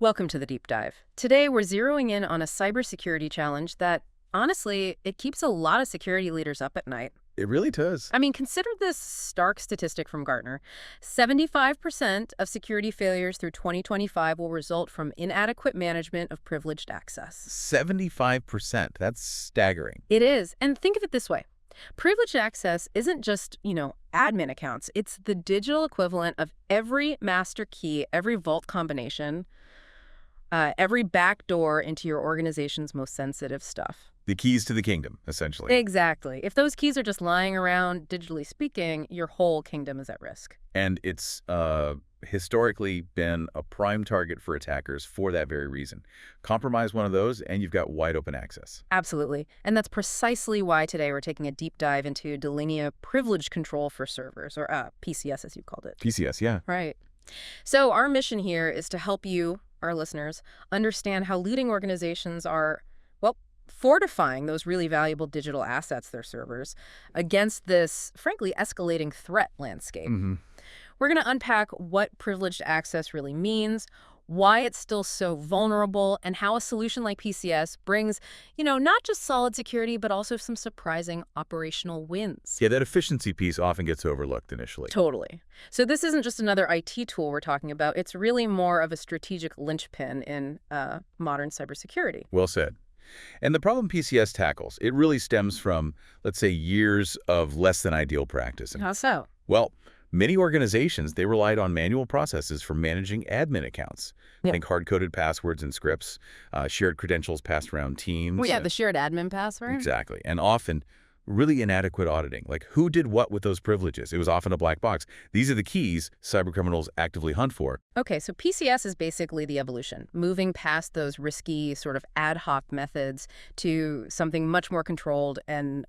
Welcome to the deep dive. Today, we're zeroing in on a cybersecurity challenge that, honestly, it keeps a lot of security leaders up at night. It really does. I mean, consider this stark statistic from Gartner. 75% of security failures through 2025 will result from inadequate management of privileged access. 75%. That's staggering. It is. And think of it this way. Privileged access isn't just, admin accounts. It's the digital equivalent of every master key, every vault combination, every backdoor into your organization's most sensitive stuff. The keys to the kingdom, essentially. Exactly. If those keys are just lying around, digitally speaking, your whole kingdom is at risk. And it's historically been a prime target for attackers for that very reason. Compromise one of those, and you've got wide open access. Absolutely. And that's precisely why today we're taking a deep dive into Delinea privilege control for servers, or PCS as you called it. PCS, yeah. Right. So our mission here is to help you, our listeners, understand how leading organizations are, well, fortifying those really valuable digital assets, their servers, against this, frankly, escalating threat landscape. We're going to unpack what privileged access really means, why it's still so vulnerable, and how a solution like PCS brings, not just solid security, but also some surprising operational wins. Yeah, that efficiency piece often gets overlooked initially. Totally. So this isn't just another IT tool we're talking about. It's really more of a strategic linchpin in modern cybersecurity. Well said. And the problem PCS tackles, it really stems from, let's say, years of less than ideal practice. How so? Well, many organizations, they relied on manual processes for managing admin accounts. Yeah. Think hard-coded passwords and scripts, shared credentials passed around teams. Well, yeah, the shared admin password. Exactly. And often really inadequate auditing, like who did what with those privileges. It was often a black box. These are the keys cybercriminals actively hunt for. Okay, so PCS is basically the evolution, moving past those risky sort of ad hoc methods to something much more controlled and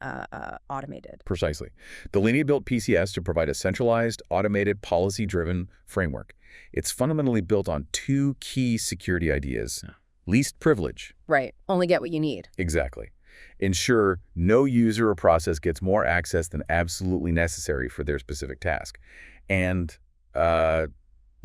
automated. Precisely. Delinea built PCS to provide a centralized, automated, policy-driven framework. It's fundamentally built on two key security ideas. Least privilege. Right. Only get what you need. Exactly. Ensure no user or process gets more access than absolutely necessary for their specific task. And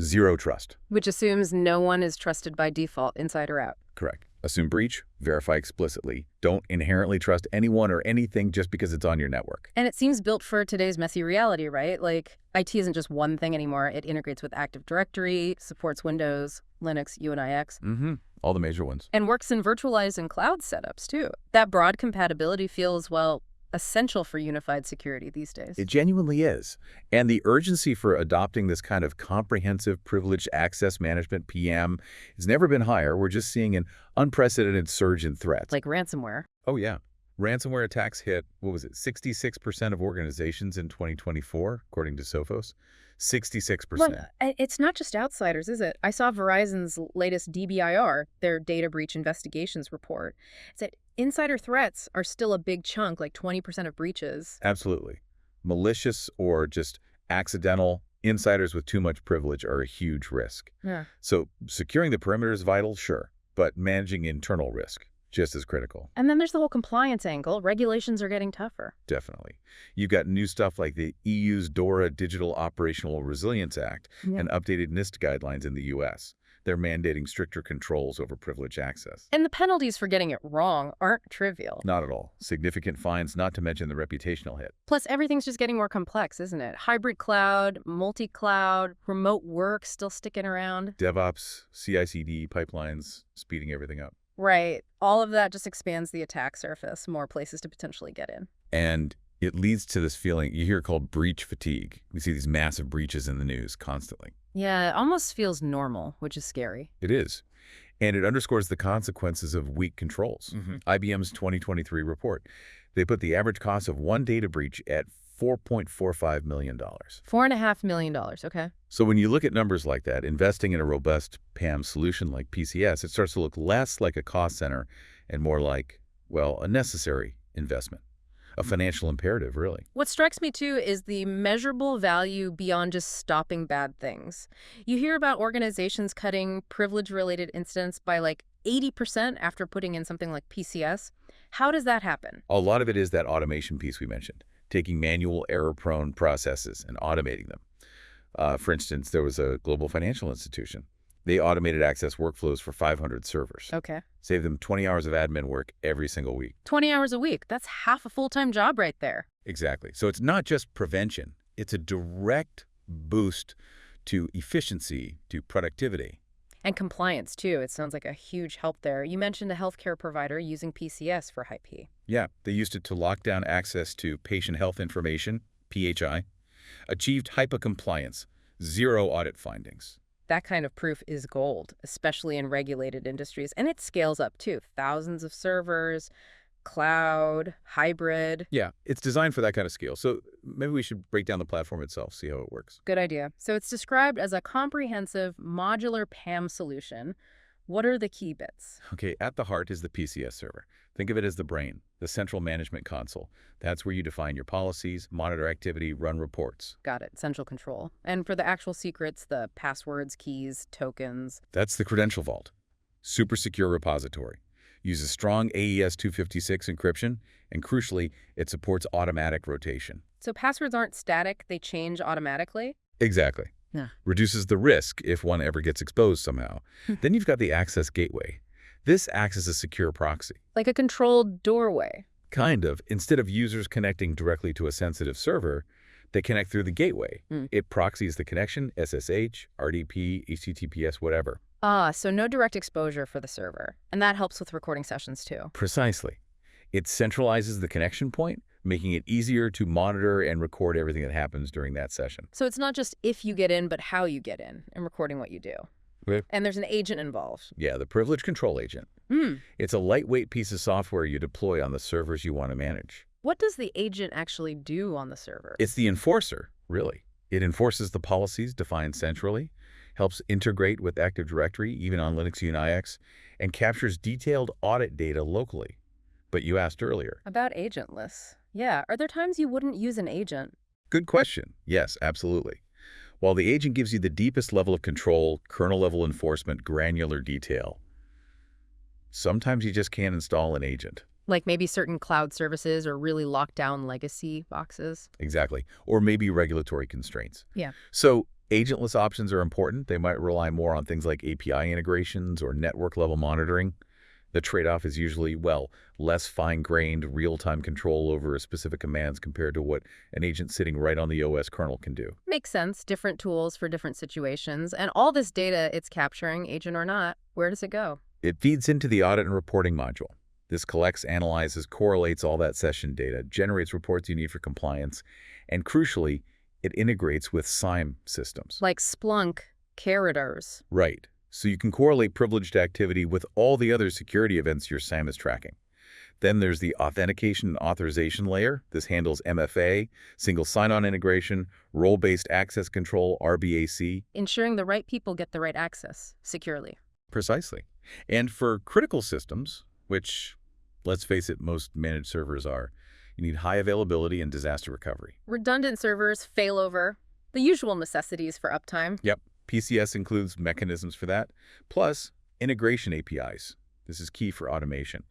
zero trust. Which assumes no one is trusted by default, inside or out. Correct. Assume breach, verify explicitly. Don't inherently trust anyone or anything just because it's on your network. And it seems built for today's messy reality, right? Like, IT isn't just one thing anymore. It integrates with Active Directory, supports Windows, Linux, UNIX. All the major ones. And works in virtualized and cloud setups, too. That broad compatibility feels, well, essential for unified security these days. It genuinely is. And the urgency for adopting this kind of comprehensive privileged access management, PM, has never been higher. We're just seeing an unprecedented surge in threats. Like ransomware. Oh, yeah. Ransomware attacks hit, 66% of organizations in 2024, according to Sophos. 66%. Well, it's not just outsiders, is it? I saw Verizon's latest DBIR, their data breach investigations report. It said insider threats are still a big chunk, like 20% of breaches. Absolutely. Malicious or just accidental insiders with too much privilege are a huge risk. Yeah. So securing the perimeter is vital, sure, but managing internal risk, just as critical. And then there's the whole compliance angle. Regulations are getting tougher. Definitely. You've got new stuff like the EU's DORA Digital Operational Resilience Act and updated NIST guidelines in the U.S. They're mandating stricter controls over privileged access. And the penalties for getting it wrong aren't trivial. Not at all. Significant fines, not to mention the reputational hit. Plus, everything's just getting more complex, isn't it? Hybrid cloud, multi-cloud, remote work still sticking around. DevOps, CI/CD pipelines, speeding everything up. Right. All of that just expands the attack surface, more places to potentially get in. And it leads to this feeling you hear called breach fatigue. We see these massive breaches in the news constantly. Yeah, it almost feels normal, which is scary. It is. And it underscores the consequences of weak controls. IBM's 2023 report, they put the average cost of one data breach at $4.45 million. $4.5 million, okay. So when you look at numbers like that, investing in a robust PAM solution like PCS, it starts to look less like a cost center and more like, well, a necessary investment. A financial imperative, really. What strikes me, too, is the measurable value beyond just stopping bad things. You hear about organizations cutting privilege-related incidents by like 80% after putting in something like PCS. How does that happen? A lot of it is that automation piece we mentioned, taking manual error-prone processes and automating them. For instance, there was a global financial institution. They automated access workflows for 500 servers. Okay. Saved them 20 hours of admin work every single week. 20 hours a week. That's half a full-time job right there. Exactly. So it's not just prevention. It's a direct boost to efficiency, to productivity. And compliance, too. It sounds like a huge help there. You mentioned a healthcare provider using PCS for High-P. Yeah, they used it to lock down access to patient health information, PHI, achieved HIPAA compliance, zero audit findings. That kind of proof is gold, especially in regulated industries. And it scales up, too. Thousands of servers, cloud, hybrid. Yeah, it's designed for that kind of scale. So maybe we should break down the platform itself, see how it works. Good idea. So it's described as a comprehensive modular PAM solution. What are the key bits? Okay, at the heart is the PCS server. Think of it as the brain, the central management console. That's where you define your policies, monitor activity, run reports. Got it. Central control. And for the actual secrets, the passwords, keys, tokens. That's the credential vault. Super secure repository. Uses strong AES 256 encryption, and crucially, it supports automatic rotation. So passwords aren't static, they change automatically? Exactly. Yeah. Reduces the risk if one ever gets exposed somehow. Then you've got the access gateway. This acts as a secure proxy. Like a controlled doorway. Kind of. Instead of users connecting directly to a sensitive server, they connect through the gateway. It proxies the connection, SSH, RDP, HTTPS, whatever. Ah, so no direct exposure for the server. And that helps with recording sessions too. Precisely. It centralizes the connection point, making it easier to monitor and record everything that happens during that session. So it's not just if you get in, but how you get in and recording what you do. Okay. And there's an agent involved. Yeah, the privilege control agent. It's a lightweight piece of software you deploy on the servers you want to manage. What does the agent actually do on the server? It's the enforcer, really. It enforces the policies defined centrally, helps integrate with Active Directory, even on Linux Unix, and captures detailed audit data locally. But you asked earlier. About agentless. Yeah, are there times you wouldn't use an agent? Good question. Yes, absolutely. While the agent gives you the deepest level of control, kernel-level enforcement, granular detail, sometimes you just can't install an agent. Like maybe certain cloud services or really locked down legacy boxes? Exactly. Or maybe regulatory constraints. Yeah. So agentless options are important. They might rely more on things like API integrations or network-level monitoring. The trade-off is usually, well, less fine-grained, real-time control over specific commands compared to what an agent sitting right on the OS kernel can do. Makes sense. Different tools for different situations. And all this data it's capturing, agent or not, where does it go? It feeds into the audit and reporting module. This collects, analyzes, correlates all that session data, generates reports you need for compliance, and crucially, it integrates with SIEM systems. Like Splunk, Carriers. Right. So you can correlate privileged activity with all the other security events your SIEM is tracking. Then there's the authentication and authorization layer. This handles MFA, single sign-on integration, role-based access control, RBAC. Ensuring the right people get the right access securely. Precisely. And for critical systems, which, let's face it, most managed servers are, you need high availability and disaster recovery. Redundant servers, failover, the usual necessities for uptime. Yep. PCS includes mechanisms for that, plus integration APIs. This is key for automation.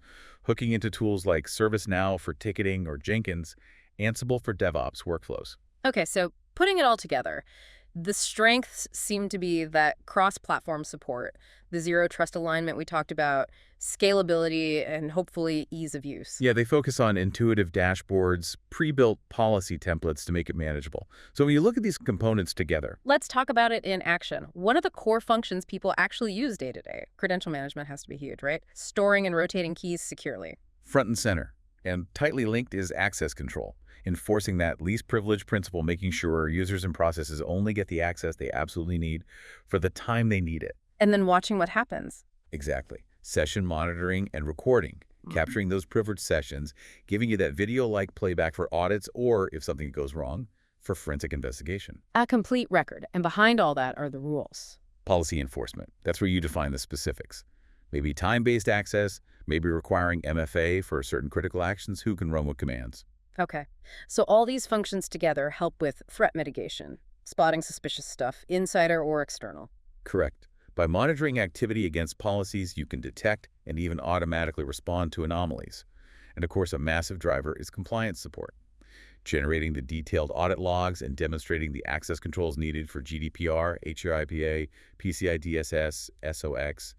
Hooking into tools like ServiceNow for ticketing or Jenkins, Ansible for DevOps workflows. Okay, so putting it all together, the strengths seem to be that cross-platform support, the zero trust alignment we talked about, scalability, and hopefully ease of use. Yeah, they focus on intuitive dashboards, pre-built policy templates to make it manageable. So when you look at these components together, Let's talk about it in action. One of the core functions people actually use day to day. Credential management has to be huge, right? Storing and rotating keys securely. front and center, and tightly linked is access control, enforcing that least privilege principle, making sure users and processes only get the access they absolutely need for the time they need it. And then watching what happens. Exactly. Session monitoring and recording, capturing those privileged sessions, giving you that video-like playback for audits or, if something goes wrong, for forensic investigation. A complete record. And behind all that are the rules. Policy enforcement. That's where you define the specifics. Maybe time-based access, maybe requiring MFA for certain critical actions, who can run what commands. Okay. So all these functions together help with threat mitigation, spotting suspicious stuff, insider or external. Correct. By monitoring activity against policies, you can detect and even automatically respond to anomalies. And of course, a massive driver is compliance support. generating the detailed audit logs and demonstrating the access controls needed for GDPR, HRIPA, PCI DSS, SOX,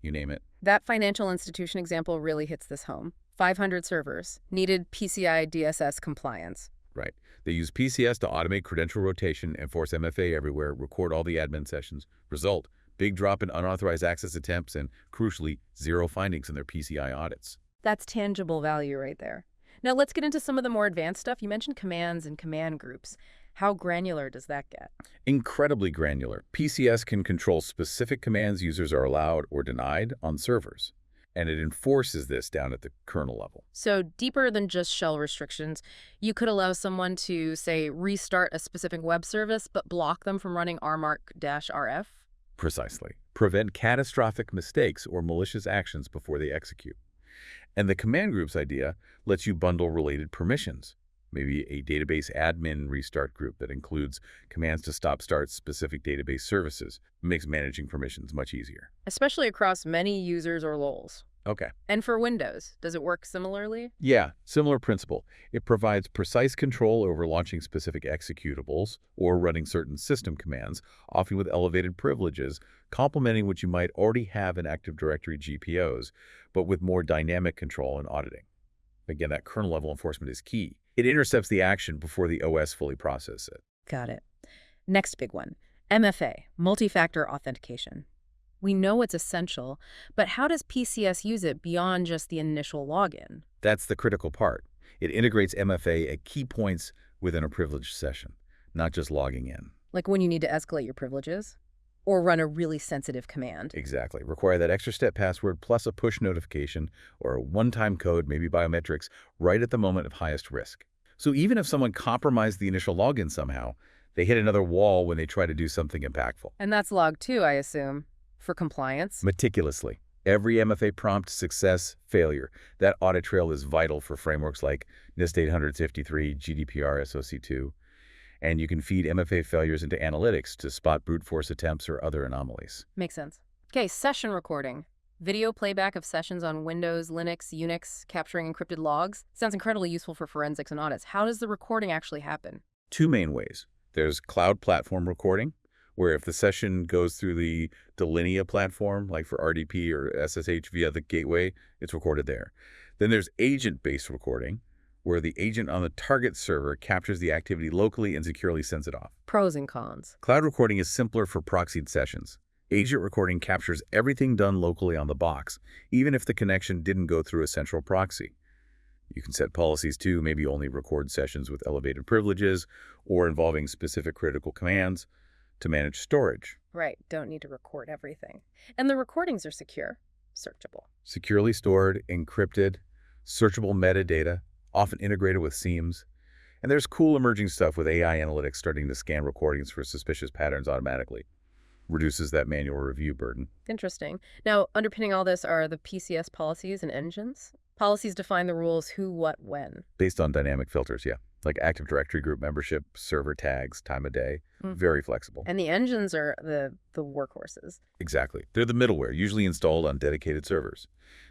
you name it. That financial institution example really hits this home. 500 servers, needed PCI DSS compliance. Right. They use PCS to automate credential rotation, enforce MFA everywhere, record all the admin sessions. Result, big drop in unauthorized access attempts and, crucially, zero findings in their PCI audits. That's tangible value right there. Now let's get into some of the more advanced stuff. You mentioned commands and command groups. How granular does that get? Incredibly granular. PCS can control specific commands users are allowed or denied on servers, and it enforces this down at the kernel level. So deeper than just shell restrictions, you could allow someone to, say, restart a specific web service, but block them from running rmark-rf? Precisely. Prevent catastrophic mistakes or malicious actions before they execute. And the command groups idea lets you bundle related permissions. Maybe a database admin restart group that includes commands to stop-start specific database services. Makes managing permissions much easier. Especially across many users or lols. Okay. And for Windows, does it work similarly? Yeah, similar principle. It provides precise control over launching specific executables or running certain system commands, often with elevated privileges, complementing what you might already have in Active Directory GPOs, but with more dynamic control and auditing. Again, that kernel-level enforcement is key. It intercepts the action before the OS fully processes it. Got it. Next big one, MFA, multi-factor authentication. We know it's essential, but how does PCS use it beyond just the initial login? That's the critical part. It integrates MFA at key points within a privileged session, not just logging in. Like when you need to escalate your privileges? Or run a really sensitive command? Exactly. Require that extra step password plus a push notification or a one-time code, maybe biometrics, right at the moment of highest risk. So even if someone compromised the initial login somehow, they hit another wall when they try to do something impactful. And that's logged too, I assume, for compliance? Meticulously. Every MFA prompt, success, failure. That audit trail is vital for frameworks like NIST 853, GDPR, SOC2. And you can feed MFA failures into analytics to spot brute force attempts or other anomalies. Makes sense. Okay, session recording. Video playback of sessions on Windows, Linux, Unix, capturing encrypted logs. Sounds incredibly useful for forensics and audits. How does the recording actually happen? Two main ways. There's cloud platform recording, where if the session goes through the Delinea platform, like for RDP or SSH via the gateway, it's recorded there. Then there's agent-based recording, where the agent on the target server captures the activity locally and securely sends it off. Pros and cons. Cloud recording is simpler for proxied sessions. Agent recording captures everything done locally on the box, even if the connection didn't go through a central proxy. You can set policies too, maybe only record sessions with elevated privileges or involving specific critical commands to manage storage. Right, don't need to record everything. And the recordings are secure, searchable. Securely stored, encrypted, searchable metadata, often integrated with SIEMs. And there's cool emerging stuff with AI analytics starting to scan recordings for suspicious patterns automatically. Reduces that manual review burden. Interesting. Now, underpinning all this are the PCS policies and engines. Policies define the rules who, what, when. Based on dynamic filters, yeah. Like Active Directory group membership, server tags, time of day. Very flexible. And the engines are the workhorses. Exactly. They're the middleware, usually installed on dedicated servers.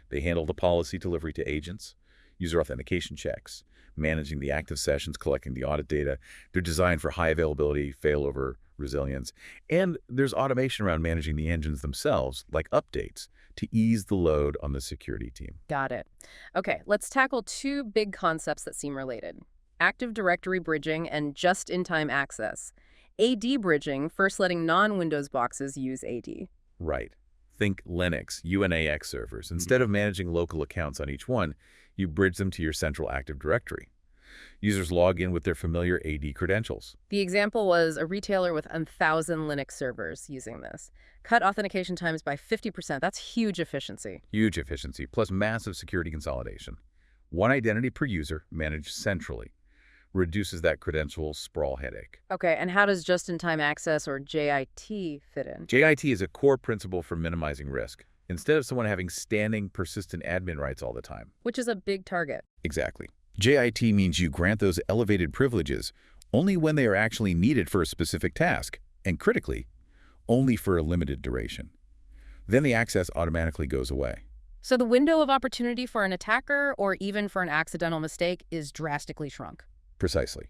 They handle the policy delivery to agents, user authentication checks, managing the active sessions, collecting the audit data. They're designed for high availability, failover, resilience. And there's automation around managing the engines themselves, like updates, to ease the load on the security team. Got it. Okay, let's tackle two big concepts that seem related. Active Directory bridging and just-in-time access. AD bridging, first letting non-Windows boxes use AD. Right. Think Linux, UNAX servers. Instead of managing local accounts on each one, you bridge them to your central Active Directory. Users log in with their familiar AD credentials. The example was a retailer with 1,000 Linux servers using this. Cut authentication times by 50%. That's huge efficiency. Huge efficiency, plus massive security consolidation. One identity per user managed centrally. Reduces that credential sprawl headache. Okay, and how does just-in-time access, or JIT, fit in? JIT is a core principle for minimizing risk. Instead of someone having standing, persistent admin rights all the time. Which is a big target. Exactly. JIT means you grant those elevated privileges only when they are actually needed for a specific task, and critically, only for a limited duration. Then the access automatically goes away. So the window of opportunity for an attacker, or even for an accidental mistake, is drastically shrunk. Precisely.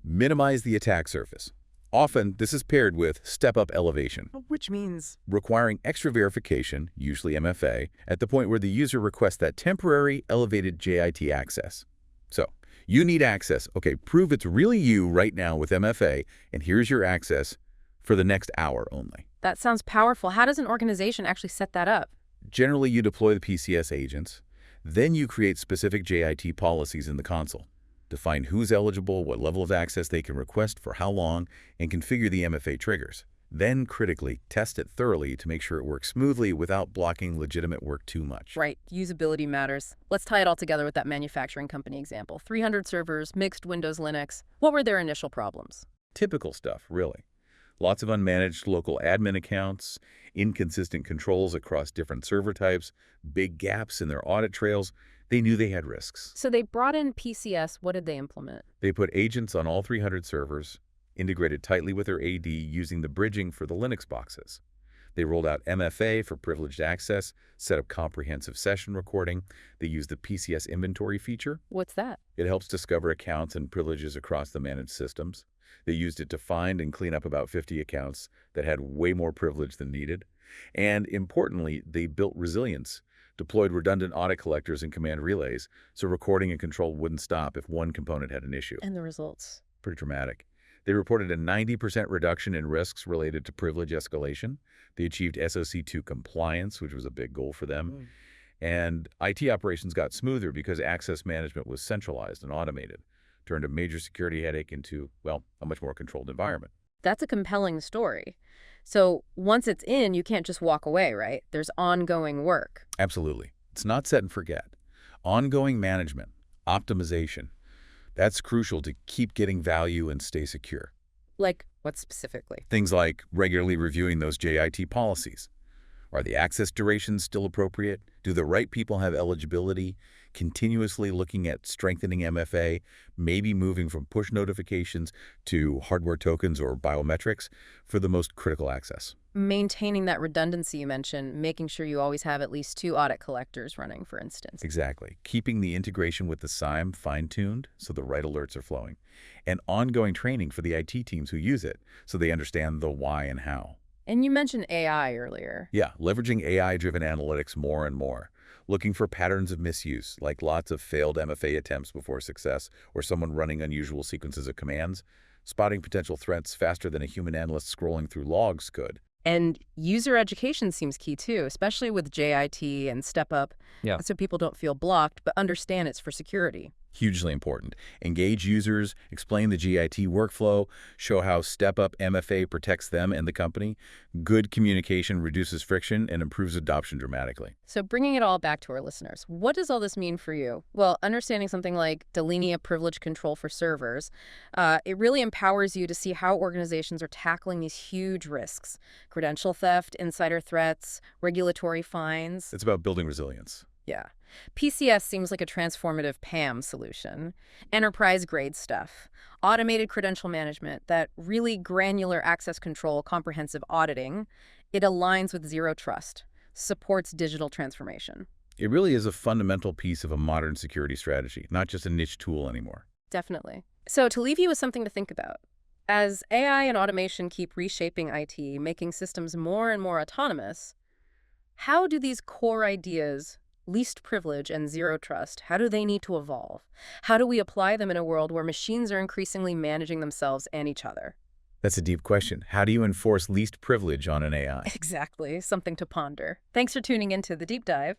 Minimize the attack surface. Often, this is paired with step-up elevation, Which means? requiring extra verification, usually MFA, at the point where the user requests that temporary elevated JIT access. So, you need access. Okay, prove it's really you right now with MFA, and here's your access for the next hour only. That sounds powerful. How does an organization actually set that up? Generally, you deploy the PCS agents. Then you create specific JIT policies in the console. Define who's eligible, what level of access they can request for how long, and configure the MFA triggers. Then, critically, test it thoroughly to make sure it works smoothly without blocking legitimate work too much. Right, usability matters. Let's tie it all together with that manufacturing company example. 300 servers, mixed Windows, Linux. What were their initial problems? Typical stuff, really. Lots of unmanaged local admin accounts, inconsistent controls across different server types, big gaps in their audit trails. They knew they had risks. So they brought in PCS. What did they implement? They put agents on all 300 servers, integrated tightly with their AD using the bridging for the Linux boxes. They rolled out MFA for privileged access, set up comprehensive session recording. They used the PCS inventory feature. What's that? It helps discover accounts and privileges across the managed systems. They used it to find and clean up about 50 accounts that had way more privilege than needed. And importantly, they built resilience, deployed redundant audit collectors and command relays, so recording and control wouldn't stop if one component had an issue. And the results? Pretty dramatic. They reported a 90% reduction in risks related to privilege escalation. They achieved SOC2 compliance, which was a big goal for them. And IT operations got smoother because access management was centralized and automated, turned a major security headache into, well, a much more controlled environment. That's a compelling story. So once it's in, you can't just walk away, right? There's ongoing work. Absolutely. It's not set and forget. Ongoing management, optimization, that's crucial to keep getting value and stay secure. Like what specifically? Things like regularly reviewing those JIT policies. Are the access durations still appropriate? Do the right people have eligibility? Continuously looking at strengthening MFA, maybe moving from push notifications to hardware tokens or biometrics for the most critical access. Maintaining that redundancy you mentioned, making sure you always have at least 2 audit collectors running, for instance. Exactly. Keeping the integration with the SIEM fine-tuned so the right alerts are flowing. And ongoing training for the IT teams who use it so they understand the why and how. And you mentioned AI earlier. Yeah, leveraging AI-driven analytics more and more. Looking for patterns of misuse, like lots of failed MFA attempts before success, or someone running unusual sequences of commands. Spotting potential threats faster than a human analyst scrolling through logs could. And user education seems key too, especially with JIT and Step Up. Yeah. So people don't feel blocked, but understand it's for security. Hugely important. Engage users, explain the GIT workflow, show how step-up MFA protects them and the company. Good communication reduces friction and improves adoption dramatically. So bringing it all back to our listeners, what does all this mean for you? Well, understanding something like Delinea privilege control for servers, it really empowers you to see how organizations are tackling these huge risks. Credential theft, insider threats, regulatory fines. It's about building resilience. Yeah. PCS seems like a transformative PAM solution. Enterprise-grade stuff. Automated credential management, that really granular access control, comprehensive auditing. It aligns with zero trust, supports digital transformation. It really is a fundamental piece of a modern security strategy, not just a niche tool anymore. Definitely. So to leave you with something to think about, as AI and automation keep reshaping IT, making systems more and more autonomous, how do these core ideas, least privilege and zero trust, how do they need to evolve? How do we apply them in a world where machines are increasingly managing themselves and each other? That's a deep question. How do you enforce least privilege on an AI? Exactly. Something to ponder. Thanks for tuning into The Deep Dive.